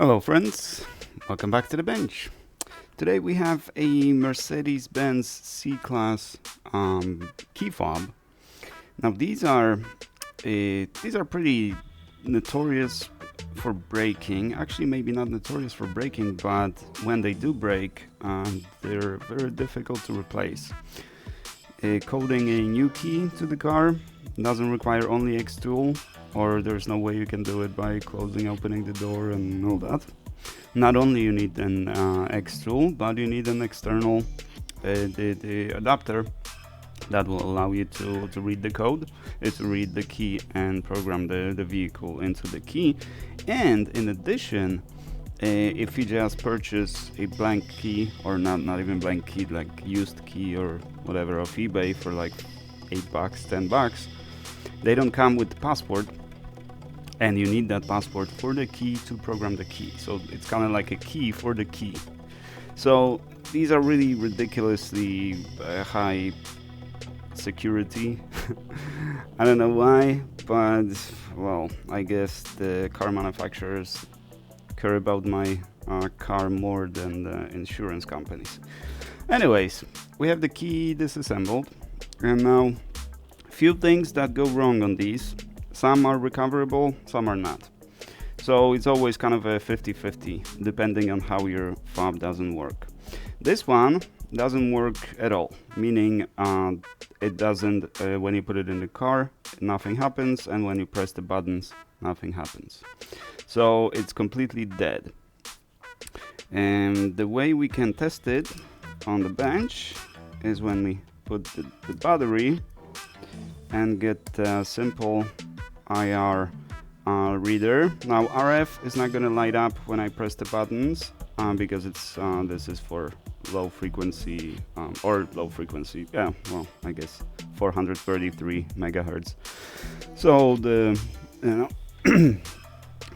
Hello friends, welcome back to the bench. Today we have a Mercedes-Benz C-Class key fob. Now these are pretty notorious for breaking. Actually, maybe not notorious for breaking, but when they do break, they're very difficult to replace. Coding a new key to the car doesn't require only X tool, or there's no way you can do it by closing, opening the door and all that. Not only you need an X tool, but you need an external the adapter that will allow you to read the code, to read the key and program the vehicle into the key. And in addition, if you just purchase a blank key, or not even blank key, like used key or whatever off eBay for like $8, $10, they don't come with the password, and you need that password for the key to program the key. So it's kind of like a key for the key. So these are really ridiculously high security. I don't know why, but well, I guess the car manufacturers care about my car more than the insurance companies. Anyways, we have the key disassembled, and now few things that go wrong on these. Some are recoverable, some are not. So it's always kind of a 50-50 depending on how your fob doesn't work. This one doesn't work at all, meaning it doesn't, when you put it in the car, nothing happens, and when you press the buttons, nothing happens. So it's completely dead. And the way we can test it on the bench is when we put the battery and get a simple IR reader. Now RF is not going to light up when I press the buttons because it's this is for low frequency yeah, well, I guess 433 megahertz. So the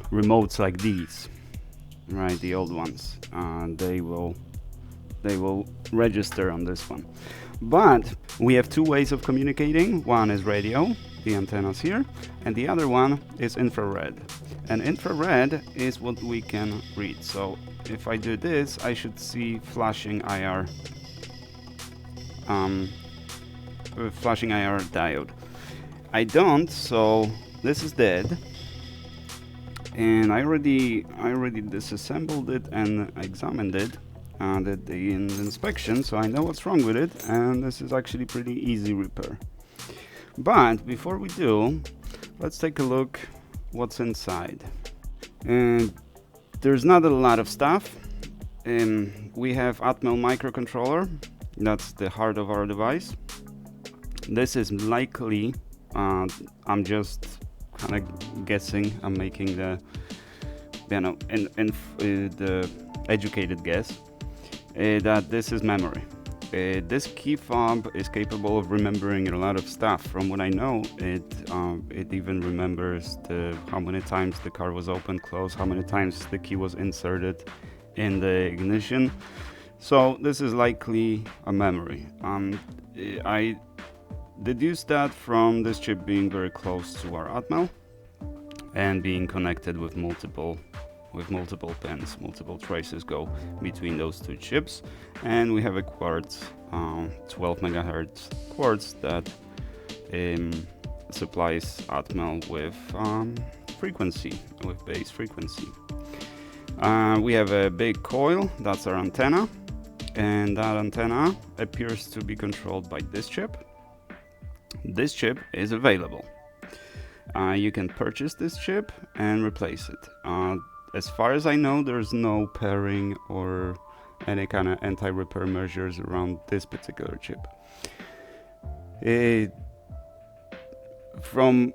remotes like these, right, the old ones, they will register on this one. But we have two ways of communicating. One is radio, the antennas here, and the other one is infrared. And infrared is what we can read. So if I do this, I should see flashing IR diode. I don't, so this is dead. And I already disassembled it and examined it. Did the inspection, so I know what's wrong with it, and this is actually pretty easy repair. But before we do, let's take a look what's inside. And there's not a lot of stuff. We have Atmel microcontroller, that's the heart of our device. This is likely, I'm just kind of guessing, I'm making the the educated guess. That this is memory. This key fob is capable of remembering a lot of stuff. From what I know, it even remembers how many times the car was opened, closed, how many times the key was inserted in the ignition. So this is likely a memory. I deduced that from this chip being very close to our Atmel and being connected with multiple pins, multiple traces go between those two chips, and we have a quartz 12 megahertz quartz that supplies Atmel with frequency, with base frequency. We have a big coil, that's our antenna, and that antenna appears to be controlled by this chip. This chip is available. You can purchase this chip and replace it. As far as I know, there's no pairing or any kind of anti-repair measures around this particular chip. From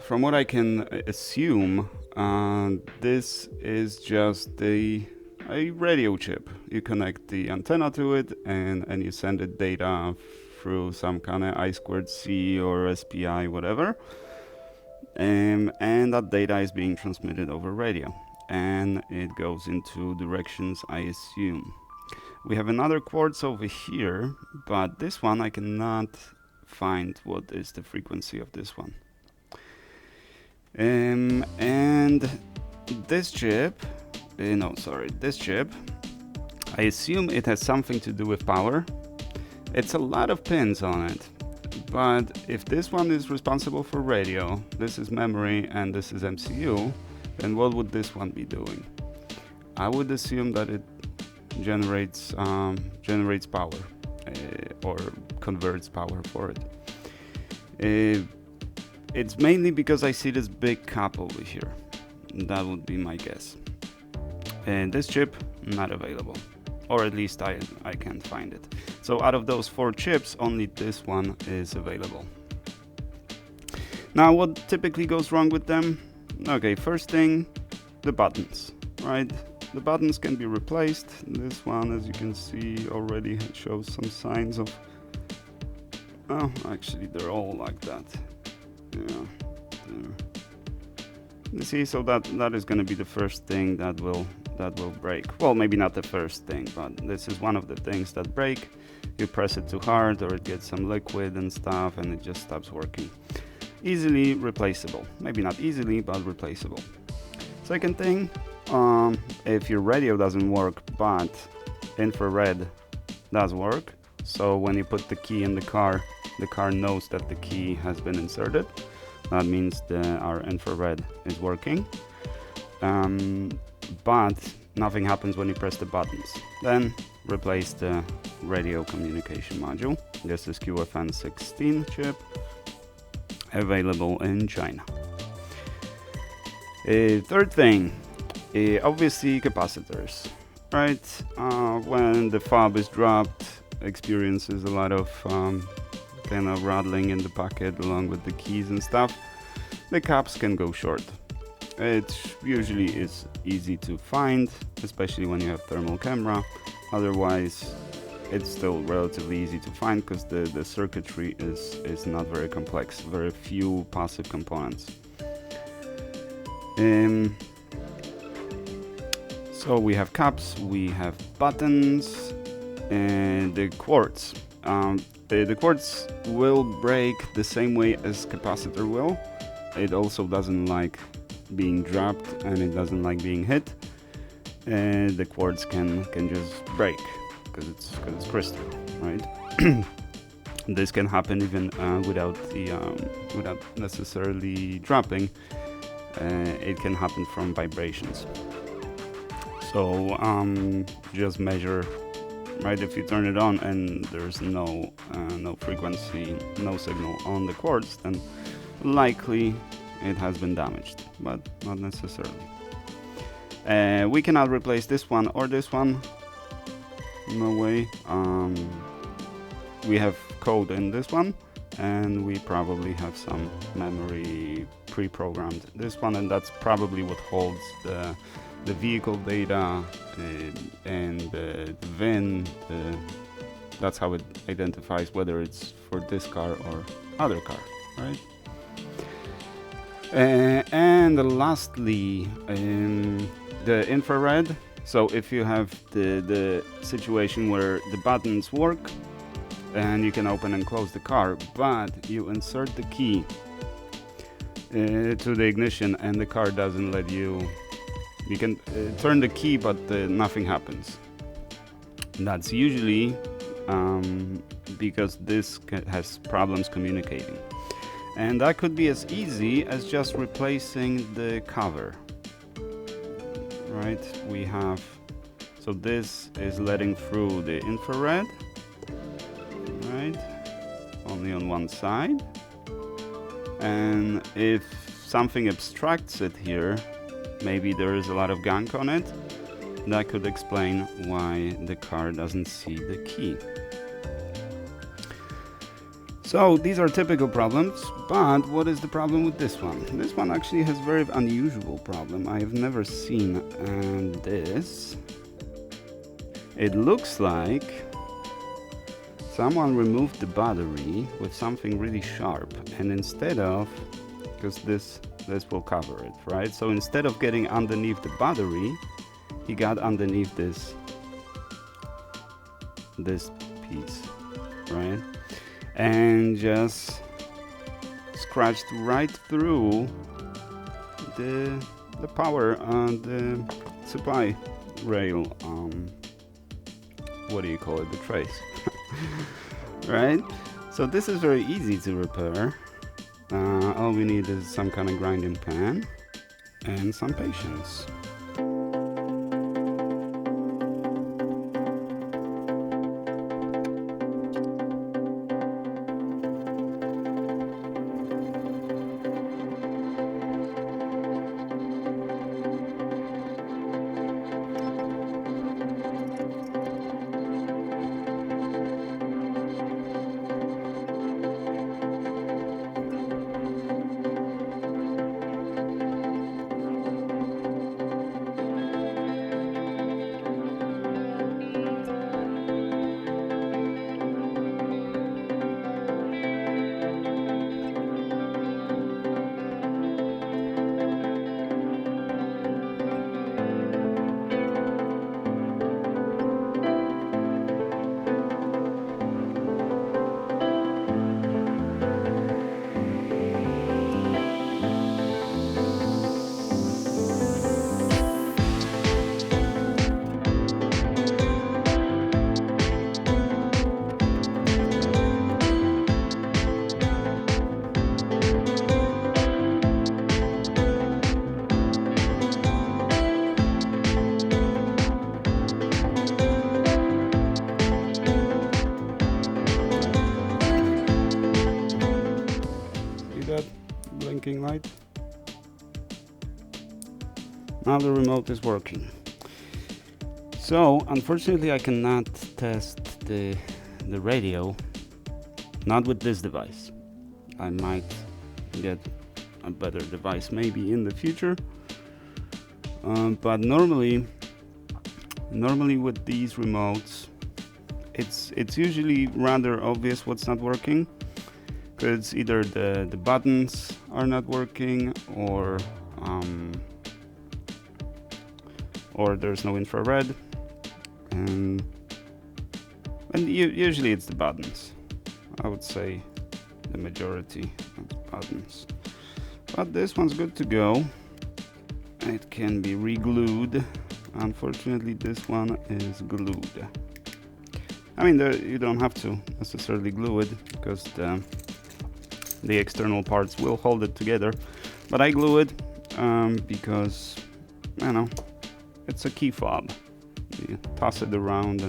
what I can assume, this is just a radio chip. You connect the antenna to it and you send it data through some kind of I2C or SPI, whatever. And that data is being transmitted over radio, and it goes into directions, I assume. We have another quartz over here, but this one I cannot find what is the frequency of this one. And this chip no, sorry, this chip, I assume it has something to do with power. It's a lot of pins on it, but if this one is responsible for radio, this is memory, and this is MCU, then what would this one be doing? I would assume that it generates power, or converts power for it. It's mainly because I see this big cap over here. That would be my guess. And this chip, not available. Or at least I can't find it. So out of those 4 chips, only this one is available. Now, what typically goes wrong with them? Okay, first thing, the buttons, right? The buttons can be replaced. This one, as you can see, already shows some signs of... Oh, actually, they're all like that. Yeah. You see, so that is going to be the first thing that will break. Well, maybe not the first thing, but this is one of the things that break. You press it too hard, or it gets some liquid and stuff, and it just stops working. Easily replaceable. Maybe not easily, but replaceable. Second thing, if your radio doesn't work, but infrared does work, so when you put the key in the car knows that the key has been inserted. That means our infrared is working. But nothing happens when you press the buttons. Then replace the radio communication module. This is QFN16 chip, available in China. Third thing, obviously capacitors, right? When the fob is dropped, experiences a lot of kind of rattling in the pocket along with the keys and stuff. The caps can go short. It usually is easy to find, especially when you have thermal camera. Otherwise, it's still relatively easy to find because the circuitry is not very complex, very few passive components. So we have caps, we have buttons, and the quartz. The quartz will break the same way as capacitor will. It also doesn't like being dropped, and it doesn't like being hit. And the quartz can just break because it's crystal, right? This can happen even without necessarily dropping. It can happen from vibrations. So just measure, right? If you turn it on and there's no frequency, no signal on the quartz, then likely it has been damaged, but not necessarily. We cannot replace this one or this one. No way. We have code in this one, and we probably have some memory pre-programmed this one, and that's probably what holds the vehicle data and the VIN. That's how it identifies whether it's for this car or other car, right? And lastly, the infrared. So if you have the situation where the buttons work and you can open and close the car, but you insert the key to the ignition and the car doesn't let you can turn the key, but nothing happens. That's usually because this has problems communicating. And that could be as easy as just replacing the cover. Right, we have, so this is letting through the infrared, right, only on one side. And if something obstructs it here, maybe there is a lot of gunk on it, that could explain why the car doesn't see the key. So these are typical problems, but what is the problem with this one? This one actually has very unusual problem I have never seen, and this, it looks like someone removed the battery with something really sharp, and instead of, because this will cover it, right? So instead of getting underneath the battery, he got underneath this piece, right? And just scratched right through the power supply rail, what do you call it, the trace. Right? So this is very easy to repair. All we need is some kind of grinding pan and some patience. Blinking light. Now the remote is working. So unfortunately I cannot test the radio, not with this device. I might get a better device maybe in the future, but normally with these remotes it's usually rather obvious what's not working, because either the buttons are not working or there's no infrared, and usually it's the buttons. I would say the majority of the buttons. But this one's good to go. It can be re-glued. Unfortunately this one is glued. I mean, you don't have to necessarily glue it, because the external parts will hold it together, but I glue it because, you know, it's a key fob. You toss it around,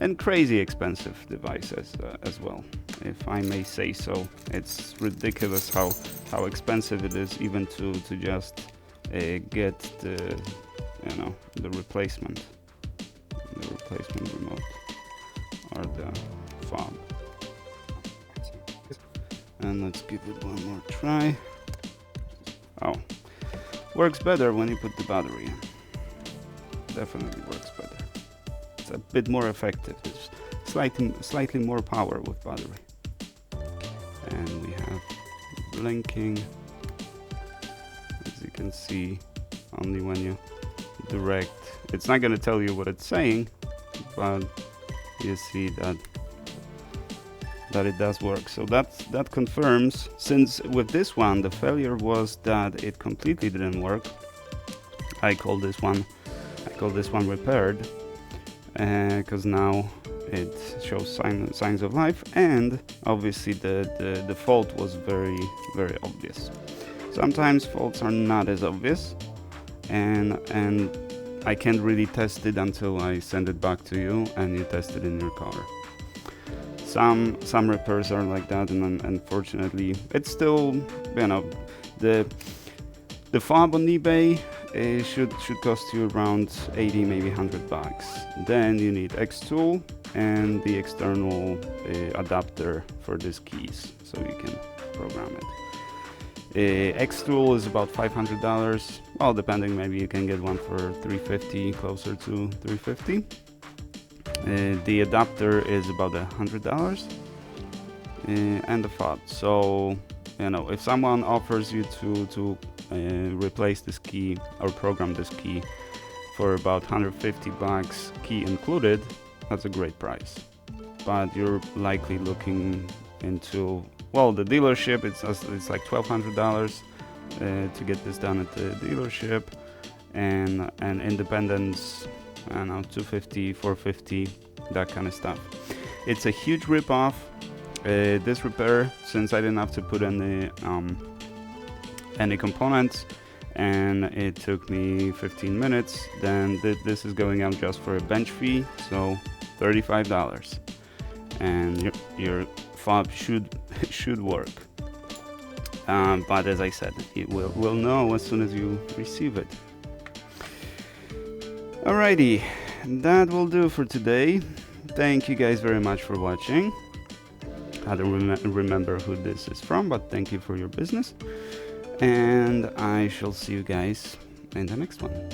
and crazy expensive devices as well, if I may say so. It's ridiculous how expensive it is, even to just get the replacement remote or the fob. And let's give it one more try. Oh, works better when you put the battery in. Definitely works better. It's a bit more effective. There's slightly more power with battery. And we have blinking. As you can see, only when you direct. It's not going to tell you what it's saying, but you see that it does work. So that confirms, since with this one the failure was that it completely didn't work. I call this one repaired, because now it shows signs of life, and obviously the fault was very, very obvious. Sometimes faults are not as obvious, and I can't really test it until I send it back to you and you test it in your car. Some repairs are like that, and unfortunately it's still, you know, the fob on eBay should cost you around 80, maybe $100. Then you need X tool and the external adapter for these keys, so you can program it. X tool is about $500. Well, depending, maybe you can get one for $350, closer to $350. The adapter is about $100, and the fob. So, you know, if someone offers you to replace this key or program this key for about $150, key included, that's a great price. But you're likely looking into, well, the dealership. It's like $1,200 to get this done at the dealership, and independence, I don't know, 250, 450, that kind of stuff. It's a huge rip-off. This repair, since I didn't have to put any components, and it took me 15 minutes, then this is going out just for a bench fee, so $35, and your fob should work. But as I said, we'll know as soon as you receive it. Alrighty, that will do for today. Thank you guys very much for watching. I don't remember who this is from, but thank you for your business. And I shall see you guys in the next one.